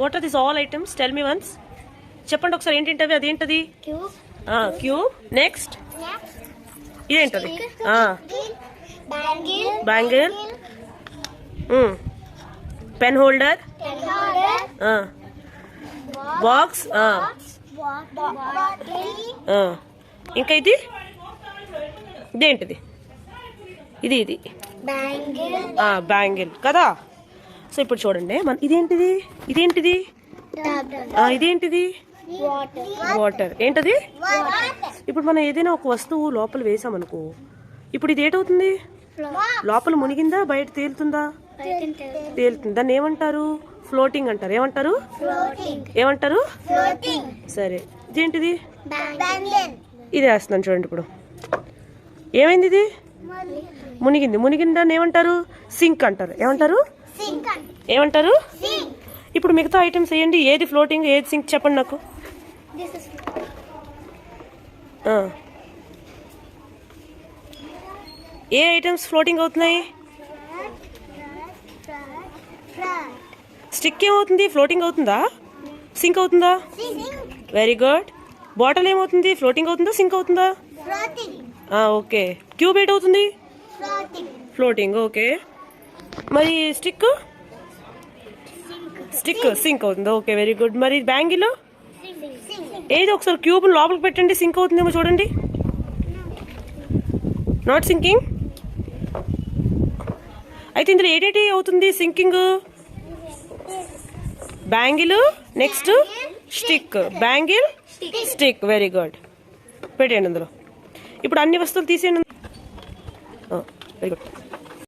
What are this all items? Tell me once. చెప్పండి ఒకసారి ఏంటంటవి. అదేంటది? క్యూబ్. నెక్స్ట్ ఇదేంటది? బ్యాంగిల్. Pen holder. బాక్స్. ఇంకా ఇదేంటిది? ఇది బ్యాంగిల్ కదా. సో ఇప్పుడు చూడండి, ఇదేంటిది? ఇదేంటిది? వాటర్. ఏంటది? ఇప్పుడు మనం ఏదైనా ఒక వస్తువు లోపల వేసామనుకో, ఇప్పుడు ఇది ఏంటవుతుంది? లోపల మునిగిందా బయట తేలుతుందా? తేలుతుంది. దాన్ని ఏమంటారు? ఫ్లోటింగ్ అంటారు. ఏమంటారు? సరే, ఇదేంటిది? ఇది వేస్తున్నాను చూడండి. ఇప్పుడు ఏమైంది? ఇది మునిగింది. దాన్ని ఏమంటారు? సింక్ అంటారు. ఏమంటారు? ఇప్పుడు మిగతా ఐటమ్స్ వేయండి. ఏది ఫ్లోటింగ్, ఏది సింక్ చెప్పండి నాకు. ఏ ఐటమ్స్ ఫ్లోటింగ్ అవుతున్నాయి? స్టిక్ ఏమవుతుంది? ఫ్లోటింగ్ అవుతుందా? సింక్ అవుతుందా? Very good. బాటిల్ ఏమవుతుంది? ఫ్లోటింగ్ అవుతుందా? సింక్ అవుతుందా? ఓకే. క్యూబ్ అవుతుంది? ఫ్లోటింగ్. ఓకే. మరి స్టిక్ సింక్ అవుతుంది. Okay, very good. మరి బ్యాంగిల్ ఏదో ఒకసారి క్యూబ్ లోపలికి పెట్టండి, సింక్ అవుతుందేమో చూడండి. Not sinking. అయితే ఇందులో ఏదేటి అవుతుంది sinking? Bangle, next stick. Bangle, stick. Very good. పెట్టండి అందులో. ఇప్పుడు అన్ని వస్తువులు తీసేయండి. Very good.